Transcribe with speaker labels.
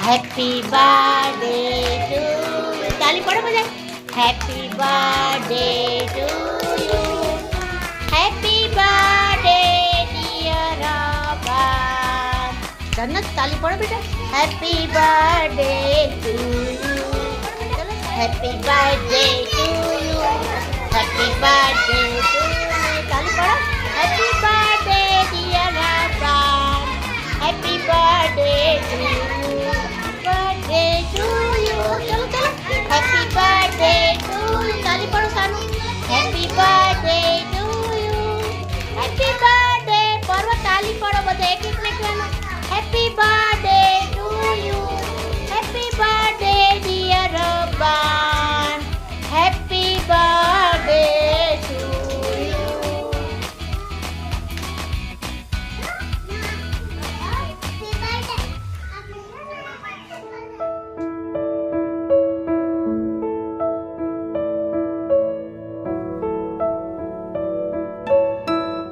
Speaker 1: Happy birthday to you. તાલી પડો બધા. Happy birthday to you. Happy birthday dear Abba. જન્નત તાલી પડો બેટા. Happy birthday to you. Happy birthday to you. Happy birthday to you.